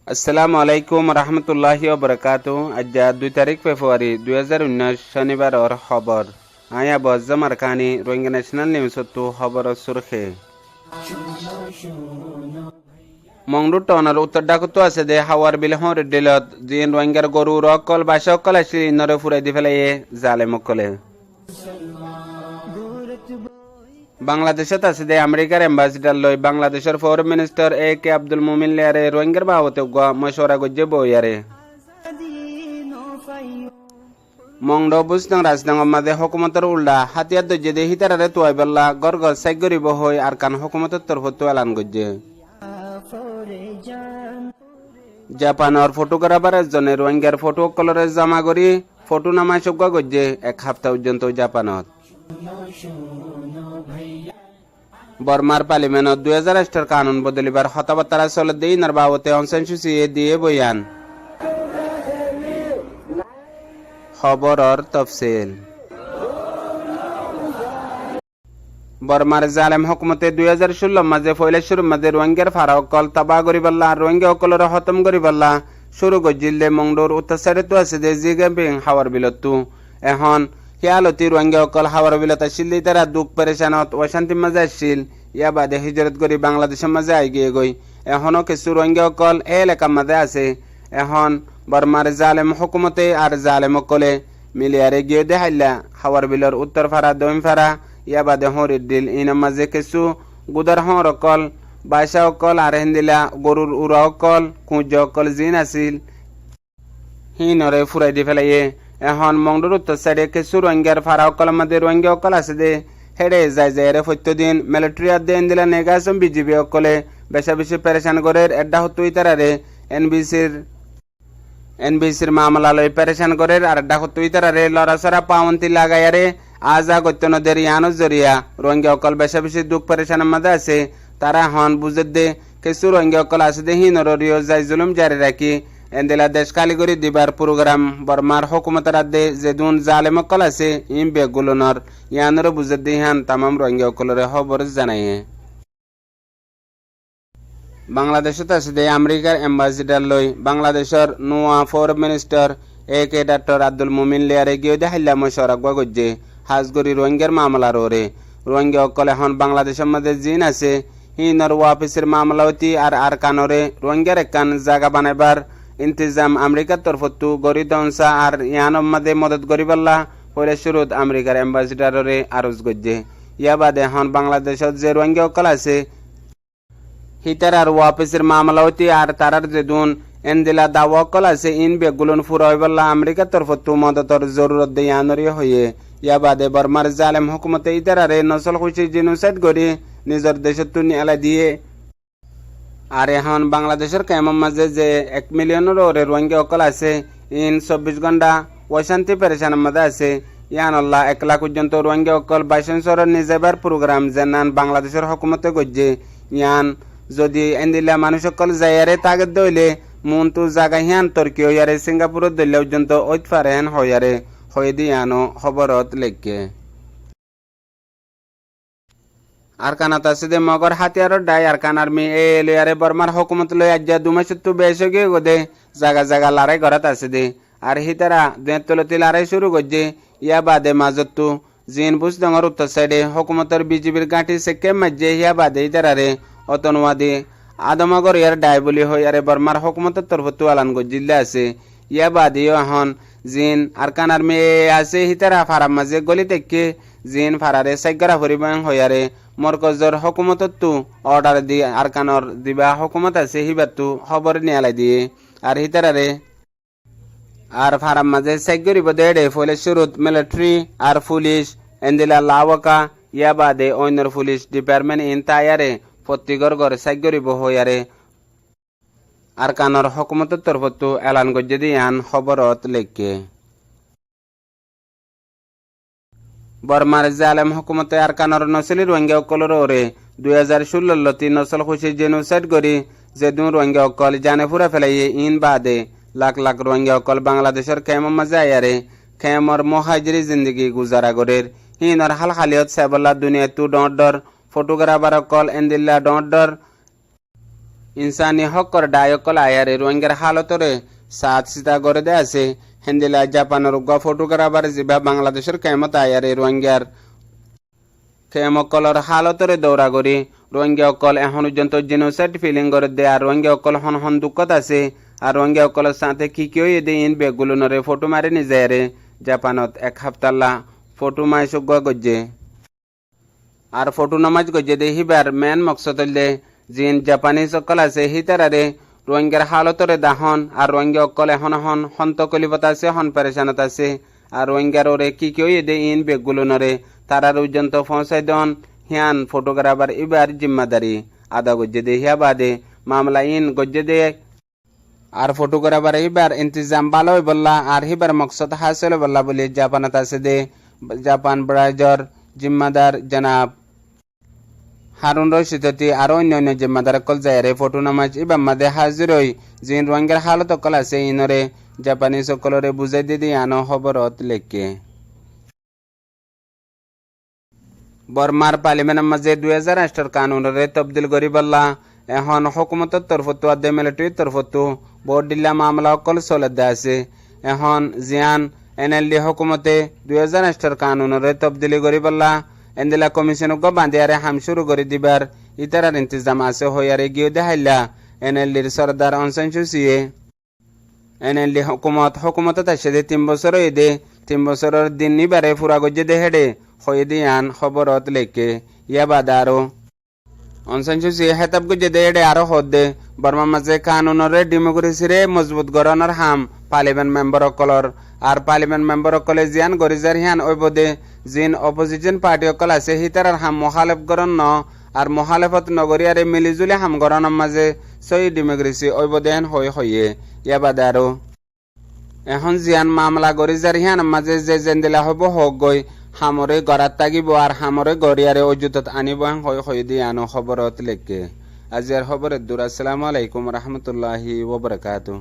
আসসালামু আলাইকুম রহমতুল্লাহি ওবরাকাতু। আজ 2 তারিখ ফেব্রুয়ারি 2019 শনিবারর খবর আয়া বজ্জামার কানি রোহিঙ্গা ন্যাশনাল নিউজ তো খবর সুরখে মংডু টনার উত্তর ডাকুতো আছে দে হাওয়ার বিল হর ডিলত জিন রোহিঙ্গার গরু রকল বাসকল আসি নরে ফুরাই দি ফেলাইয়ে জালে মকলে বাংলাদেশত আছে দে আমেরিকার এম্বাসিডার লই বাংলাদেশের ফরেন মিনিস্টার এ কে আব্দুল মুমিন লিয়ারে রোহিঙ্গার বাবতে মশওয়ারা গজ্জে বইয়ারে মংড বুঝতাং রাজদাং মাদে হকুমতের উল্লা হাতিয়ার দজ্জে দে হিতারারে তুয়াইবাল্লা গর গর সাই গরিব হই আর কান হকুমতের তরফ তুয়ালান গজ্জে জাপানের ফটোগ্রাফারের জন্য রোহিঙ্গার ফটো কলরে জমা করি ফটো নামাই সজ্ঞা গজ্জে এক সপ্তাহ পর্যন্ত জাপানত বর্মার পার্লিমেন্টত 2008 কানুন বদলিবার হতাবার্তা চলে দেই নার বাবতে অনসান সুচি দিয়ে বয়ান খবরর তফসিল বর্মার জালেম হকুমতে 2016 মাঝে ফয়লা শুরু মাঝে রোহিঙ্গার ফারা অকল তাবা গরিবাল্লা রোহিঙ্গা অকলর খতম গরিবাল্লা শুরু গজিলে মংডোর উত্তরসারে তো আছে দে জিগাবিং হাওয়ার বিলতু এখন হিয়ালতি রোহিঙ্গা অকল হাওয়ার বিলত আসিল তারা দুঃখ পেরেশানত অশান্তির মাঝে আসছিল ইয়া বাদে হিজরত করি বাংলাদেশের মাঝে আইগিয়ে গই এখনো কিছু রোহিঙ্গা অকল এ এলাকার মাঝে আছে এখন বর্মার জালেম হকুমতে আর জালেম অকলে মিলিয়ারে গিয়ে দেখাইলা হাওয়ার বিলর উত্তর ফারা দক্ষিণ ফারা ইয়া বাদে হরির দিল ইনার মাঝে কিছু গুদার হর অকল বাইসা অকল আর হিন্দিলা গরুর উড়া অকল কুঁজ অকল জিন আসিল হিনরে ফুরাই দি ফেলাইয়ে এখন মংডুর উত্তর সাইডে কিছু রোহিঙ্গার ফারা অকলের মধ্যে রোহিঙ্গা অকল আছে দে হেডে যাই যাই রে প্রত্যেকদিন মিলিটারি আর দেন দিলা নেগাসম বিজিবি অকলে বেশা বেশি পেরেশান করে এড্ডা হতো ইতারারে এনবিসির মামলা লই পেরেশান করে আর এড্ডা হতো ইতারারে লড়াছড়া পাওন্তি লাগাইয়ারে আজা গত্যনদের ইয়ানো জরিয়া রোহিঙ্গা অকল বেশা বেশি দুঃখ পেরেশানের মধ্যে আছে তারা হন বুঝে দে কিছু রোহিঙ্গা অকল আছে দে হিনরিও যাই জুলুম জারি রাখি এন্দেলা দেশ খালি করে দিবার প্রোগ্রাম বর্মার হকুমতের আদে যেদুন জালেম অকল আছে ইম বেগুলনর ইয়ানোর বুঝে দে হান তামাম রোহিঙ্গা অকলের খবর জানাইয়ে বাংলাদেশত আছে দে আমেরিকার এম্বাসিডার লই বাংলাদেশের নোয়া ফরেন মিনিস্টার এ কে ডক্টর আব্দুল মুমিন লিয়ারে গিয়ে দেখাইলা মশওয়ারা গজ্জে হাজগরি রোহিঙ্গার মামলার ওরে রোহিঙ্গা অকল এখন বাংলাদেশের মধ্যে জিন আছে হিনর ওয়াফিসের মামলা হতি আর কানরে রোহিঙ্গার একান জায়গা বানাইবার ইন্তজাম আমেরিকার তরফতু গরি দংসা আর ইয়ানোর মধ্যে মদত গরিবাল্লা পরে শুরুত আমেরিকার এম্বাসিডারে আরজ গজ্জে ইয়া বাদে এখন বাংলাদেশত যে রোহিঙ্গা অকল আছে হিতার আর ওয়াফিসের মামলা হতি আর তারার যেদুন এন্দিলা দাওয়া অকল আছে ইন বেগুলন ফুরা হইবাল্লা আমেরিকার তরফতু মদতর জরুরত দে ইয়ানরি হইয়ে ইয়া বাদে বর্মার জালেম হুকুমতে ইতারারে নসল খুশি জিনোসাইড করি নিজের দেশত নিয়ালা দিয়ে আর এখন বাংলাদেশের কেমন মাঝে যে 1 মিলিয়নের ওরে রোহিঙ্গা অকল আছে ইন 24 ঘন্টা অশান্তি পেরেশানের মধ্যে আছে ইয়ান আল্লাহ 1 লাখ পর্যন্ত রোহিঙ্গা অকল 22 শহরের নিজেবার প্রোগ্রাম জানান বাংলাদেশের হুকুমতে গজ্জে ইয়ান যদি এন্দিলা মানুষ অকল যাইয়ারে তাগত দইলে মনতু জায়গা হিয়ান তর্কি হইয়ারে সিঙ্গাপুরের দইলে পর্যন্ত ঐত ফারেন হইয়ারে হয়ে দিয়ানো খবরত লেখকে আর কানাত আছে দে মগর হাতিয়ারর ডাই আর কানার মি এ লিয়ারে বর্মার হকুমত লই আজ্জা 2 মাস তো বেশি গিয়ে গদে জায়গা জায়গা লড়াই ঘরত আছে দে আর হিতারা দেতলতি লড়াই শুরু গজ্জে ইয়া বাদে মাজতু জিন বুঝ ডঙর উত্তর সাইডে হকুমতের বিজিবির গাঁটি সেকে মাজ্জে ইয়া বাদে ইতারারে অতনওয়াদি আদমগর ইয়ার ডাই বলি হই আরে বর্মার হকুমতের তরফতু আলান গজিল্লা আছে ইয়া বাদিও এখন জিন আর কানার মেয়ে আছে হিতারা ফারাম মাঝে গলি থেকে জিন ফারারে সাইগারা পরিবহন হইয়ারে মরকজর হকুমততু অর্ডার দি আর কানর দিবা হকুমত আছে হিবাতু খবর নিয়ালাই দিয়ে আর হিতারারে আর ফারাম মাঝে সাইগরিব দেড়ে ফলে শুরুত মিলিটারি আর পুলিশ এন্দিলা লাওয়াকা ইয়া বাদে অন্যর পুলিশ ডিপার্টমেন্ট ইন তায়ারে প্রত্যেকর ঘরে সাইগরিব হইয়ারে আর কানর হকুমতের তরফতু এলান গজ্জে দিয়ান খবরত লেখকে বর্মার জালেম হুকুমতে আর কানর নসলি রোহিঙ্গা অকলর ওরে 2016 লতি নসল খুশি জেনোসাইড করি যেদুন রোহিঙ্গা অকল জানে ফুরা ফেলাইয়ে ইন বাদে লাখ লাখ রোহিঙ্গা অকল বাংলাদেশের খেমর মাঝে আয়ারে খেমর মহাজিরি জিন্দগি গুজারা গরের হিনর হাল খালিয়ত সাবল্লা দুনিয়া তু ডর ফটোগ্রাফার অকল এন্দিল্লা ডর ইনসানি হকর ডায়কল আয়ারে রোহিঙ্গার হালতরে সাত সিতা করে দে আছে হেন্দিলা জাপানের উগ্র ফটোগ্রাফার জিবা বাংলাদেশের কেমত আয়ারে রোহিঙ্গার কেমকলর হালতরে দৌড়া করি রোহিঙ্গা অকল এখন পর্যন্ত জেনোসাইড ফিলিং করে দে আর রোহিঙ্গা অকল হন হন দুঃখত আছে আর রোহিঙ্গা অকলের সাথে কি কেউ এদে ইন বেগগুলো নরে ফটো মারি নিজায় রে জাপানত এক হাফতাল্লা ফটো মাই সুগ গজ্জে আর ফটো নামাজ গজ্জে দে হিবার মেন মকসদ দে জিন জাপানিজ অকল আছে হিতারারে রোহিঙ্গার হালতরে দাহন আর রোহিঙ্গা অকল এখন হন হন্ত কলিপত আছে হন পেরেশানত আছে আর রোহিঙ্গার ওরে কি কেউ এদে ইন বেগগুলো নরে তারা পর্যন্ত পৌঁছাই দন হিয়ান ফটোগ্রাফার এবার জিম্মাদারি আদা গজ্জে দে হিয়া বাদে মামলা ইন গজ্জে দে আর ফটোগ্রাফার এবার ইন্তজাম ভালো বললা আর হিবার মকসদ হাসিল বললা বলে জাপানত আছে দে জাপান ব্রাইজর জিম্মাদার জনাব হারুন রশিদতি আর অন্যান্য জিম্মাদার কল যায় ফটো নামাজ এবার মাদে হাজির হই জিন রোহিঙ্গার হালত কল আছে ইনরে জাপানি সকলরে বুঝাই দিদি আনো খবরত লেখকে বর্মার পার্লিমেন্টের মাঝে 2008 কানুনরে তবদিল করি বললা এখন হুকুমতের তরফতো আদে মিলিটারির তরফতো বোর্ড দিল্লা মামলা অকল চলে আছে এখন জিয়ান এনএলডি হুকুমতে 2008 কানুনরে তবদিলি করি বললা এন্দিলা কমিশনক বান্ধিয়ারে হাম শুরু করে দিবার ইতারার ইন্তজাম আছে হইয়ারে গিয়ে দেখাইলা এনএলডির সরদার অনসান সুসিয়ে এনএলডি হুকুমত আসে দে 3 বছর দে 3 বছরের দিন নিবারে ফুরা গজ্জে দে হেডে হয়ে দিয়ান খবরত লেখে ইয়া বাদারো অনসান সুসিয়ে হেতাব গজ্জে দে হেডে আরো হদ দে বর্মা মাঝে কানুনরে ডেমোক্রেসিরে মজবুত গড়ানোর হাম পার্লিমেন্ট মেম্বার অকলর আর পার্লিমেন্ট মেম্বার অকলে জিয়ান গরিজার হিয়ান ওইবদে জিন অপোজিশন পার্টি অকল আছে হিতারার হাম মহালেফ গরণ ন আর মহালেফত নগরিয়ারে মিলিজুলি হাম গরণের মাঝে সই ডেমোক্রেসি ওইবদেন হয়ে ইয়া বাদারো এখন জিয়ান মামলা গরিজার হিয়ান মাঝে যে জেন্দিলা হব হোক গই হামরে গড়াত তাগিব আর হামরে গড়িয়ারে অযুতত আনিব হয়ে দিয়ে আনো খবরত লেখকে আজিয়ার খবরের দূর আসসালামু আলাইকুম রহমতুল্লাহি ওবরাকাতু।